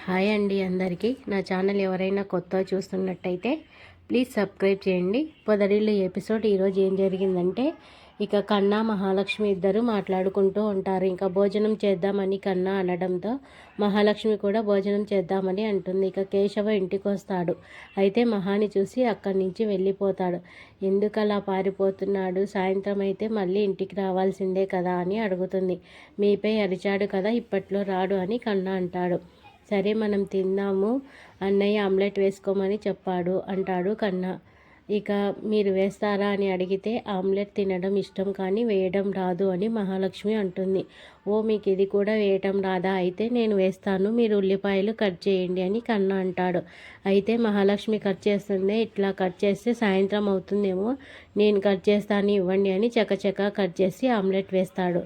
Hi అండి అందరికీ. నా ఛానల్ ఎవరైనా కొత్తగా చూస్తున్నట్టయితే ప్లీజ్ సబ్స్క్రైబ్ చేయండి. పొదరిల్లు ఎపిసోడ్ ఈరోజు ఏం జరిగిందంటే, ఇక కన్నా మహాలక్ష్మి ఇద్దరు మాట్లాడుకుంటూ ఉంటారు. ఇంకా భోజనం చేద్దామని కన్నా అనడంతో మహాలక్ష్మి కూడా భోజనం చేద్దామని అంటుంది. ఇక కేశవ ఇంటికి వస్తాడు. అయితే మహాని చూసి అక్కడి నుంచి వెళ్ళిపోతాడు. ఎందుకు అలా పారిపోతున్నాడు? సాయంత్రం అయితే మళ్ళీ ఇంటికి రావాల్సిందే కదా అని అడుగుతుంది. మీపై అరిచాడు కదా, ఇప్పట్లో రాడు అని కన్నా అంటాడు. సరే మనం తిందాము, అన్నయ్య ఆమ్లెట్ వేసుకోమని చెప్పాడు అంటాడు కన్నా. ఇక మీరు వేస్తారా అని అడిగితే ఆమ్లెట్ తినడం ఇష్టం కానీ వేయడం రాదు అని మహాలక్ష్మి అంటుంది. ఓ మీకు ఇది కూడా వేయటం రాదా? అయితే నేను వేస్తాను, మీరు ఉల్లిపాయలు కట్ చేయండి అని కన్నా అంటాడు. అయితే మహాలక్ష్మి కట్ చేస్తుంది. ఇట్లా కట్ చేస్తే సాయంత్రం అవుతుందేమో, నేను కట్ చేస్తాను ఇవ్వండి అని చకచకా కట్ చేసి ఆమ్లెట్ వేస్తాడు.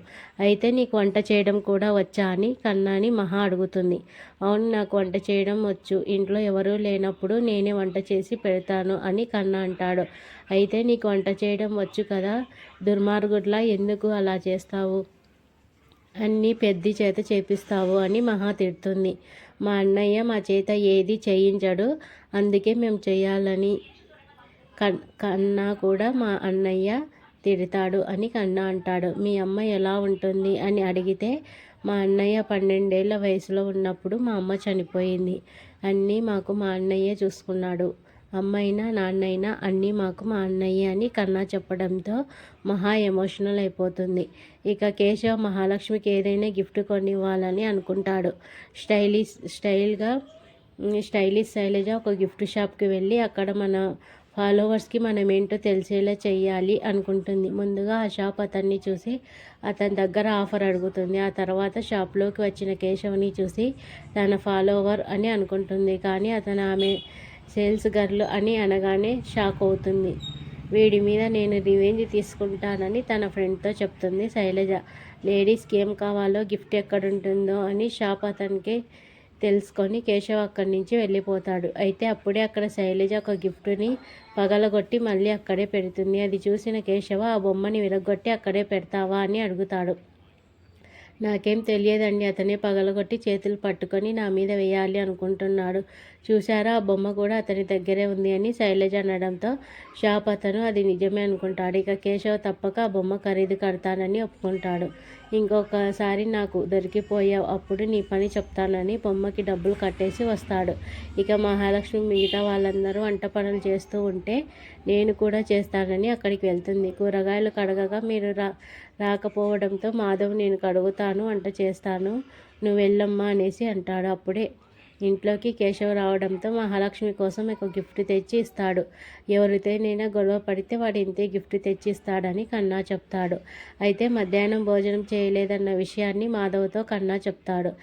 అయితే నీకు వంట చేయడం కూడా వచ్చా అని కన్నాని మహా అడుగుతుంది. అవును, నాకు వంట చేయడం వచ్చు, ఇంట్లో ఎవరూ లేనప్పుడు నేనే వంట చేసి పెడతాను అని కన్నా అంటాడు. అయితే నీకు వంట చేయడం వచ్చు కదా, దుర్మార్గుడ్లా ఎందుకు అలా చేస్తావు, అన్నీ పెద్ద చేత చేపిస్తావు అని మహా తిడుతుంది. మా అన్నయ్య మా చేత ఏది చేయించడు, అందుకే మేము చేయాలని కన్నా కూడా మా అన్నయ్య తిడతాడు అని కన్నా అంటాడు. మీ అమ్మ ఎలా ఉంటుంది అని అడిగితే, మా అన్నయ్య 12 ఏళ్ల వయసులో ఉన్నప్పుడు మా అమ్మ చనిపోయింది. అన్నీ మాకు మా అన్నయ్య చూసుకున్నాడు. అమ్మైనా నాన్నైనా అన్నీ మాకు మా అన్నయ్య అని కన్నా చెప్పడంతో మహా ఎమోషనల్ అయిపోతుంది. ఇక కేశవ్ మహాలక్ష్మికి ఏదైనా గిఫ్ట్ కొనివ్వాలని అనుకుంటాడు. స్టైలిష్ శైలజ ఒక గిఫ్ట్ షాప్కి వెళ్ళి అక్కడ మన ఫాలోవర్స్కి మనం ఏంటో తెలిసేలా చెయ్యాలి అనుకుంటుంది. ముందుగా ఆ షాప్ అతన్ని చూసి అతని దగ్గర ఆఫర్ అడుగుతుంది. ఆ తర్వాత షాప్లోకి వచ్చిన కేశవ్ని చూసి తన ఫాలోవర్ అని అనుకుంటుంది. కానీ అతను ఆమె సేల్స్ గర్ల్ అని అనగానే షాక్ అవుతుంది. వీడి మీద నేను రివెంజ్ తీసుకుంటానని తన ఫ్రెండ్తో చెప్తుంది శైలజ. లేడీస్కి ఏం కావాలో, గిఫ్ట్ ఎక్కడుంటుందో అని షాప్ అతనికి తెలుసుకొని కేశవ్ అక్కడి నుంచి వెళ్ళిపోతాడు. అయితే అప్పుడే అక్కడ శైలజ ఒక గిఫ్ట్ని పగలగొట్టి మళ్ళీ అక్కడే పెడుతుంది. అది చూసిన కేశవ ఆ బొమ్మని విరగొట్టి అక్కడే పెడతావా అని అడుగుతాడు. నాకేం తెలియదండి, అతనే పగలగొట్టి చేతులు పట్టుకొని నా మీద వేయాలి అనుకుంటున్నాడు. చూశారా, ఆ బొమ్మ కూడా అతని దగ్గరే ఉంది అని శైలజ అనడంతో షాప్ అతను అది నిజమే అనుకుంటాడు. ఇక కేశవ్ తప్పక ఆ బొమ్మ ఖరీదు కడతానని ఒప్పుకుంటాడు. ఇంకొకసారి నాకు దొరికిపోయావు, అప్పుడు నీ పని చెప్తానని బొమ్మకి డబ్బులు కట్టేసి వస్తాడు. ఇక మహాలక్ష్మి మిగతా వాళ్ళందరూ వంట పనులు చేస్తూ ఉంటే నేను కూడా చేస్తానని అక్కడికి వెళ్తుంది. కూరగాయలు కడగగా మీరు రాకపోవడంతో మాధవ్ నేను కడుగుతాను, వంట చేస్తాను, నువ్వు వెళ్ళమ్మా అనేసి అంటాడు. అప్పుడే ఇంట్లోకి కేశవ్ రావడంతో మహాలక్ష్మి కోసం ఒక గిఫ్ట్ తెచ్చి ఇస్తాడు. ఎవరితోనైనా గొడవ పడితే వాడు ఇంతే గిఫ్ట్ తెచ్చి ఇస్తాడని కన్నా చెప్తాడు. అయితే మధ్యాహ్నం భోజనం చేయలేదన్న విషయాన్ని మాధవ్తో కన్నా చెప్తాడు.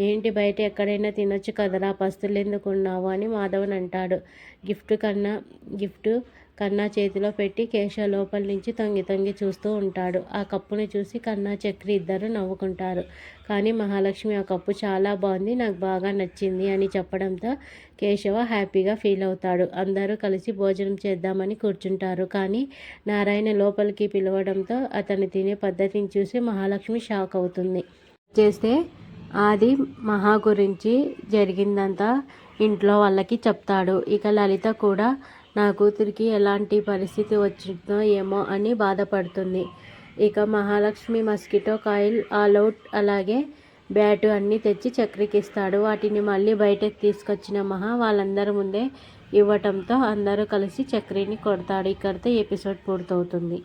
ఏంటి, బయట ఎక్కడైనా తినొచ్చు కదరా, పస్తులు ఎందుకు ఉన్నావు అని మాధవన్ అంటాడు. గిఫ్ట్ కన్నా చేతిలో పెట్టి కేశవ్ లోపల నుంచి తొంగి చూస్తూ ఉంటాడు. ఆ కప్పుని చూసి కన్నా చక్రి ఇద్దరు నవ్వుకుంటారు. కానీ మహాలక్ష్మి ఆ కప్పు చాలా బాగుంది, నాకు బాగా నచ్చింది అని చెప్పడంతో కేశవ హ్యాపీగా ఫీల్ అవుతాడు. అందరూ కలిసి భోజనం చేద్దామని కూర్చుంటారు. కానీ నారాయణ లోపలికి పిలవడంతో అతను తినే పద్ధతిని చూసి మహాలక్ష్మి షాక్ అవుతుంది. చేస్తే ఆది మహా గురించి జరిగిందంతా ఇంట్లో వాళ్ళకి చెప్తాడు. ఇక లలిత కూడా నా కూతురికి ఎలాంటి పరిస్థితి వచ్చిందో ఏమో అని బాధపడుతుంది. ఇక మహాలక్ష్మి మస్కిటో కాయిల్, ఆల్అవుట్ అలాగే బ్యాటు అన్నీ తెచ్చి చక్రికి ఇస్తాడు. వాటిని మళ్ళీ బయటకు తీసుకొచ్చిన మహా వాళ్ళందరి ముందే ఇవ్వటంతో అందరూ కలిసి చక్రిని కొడతాడు. ఇక్కడితో ఎపిసోడ్ పూర్తవుతుంది.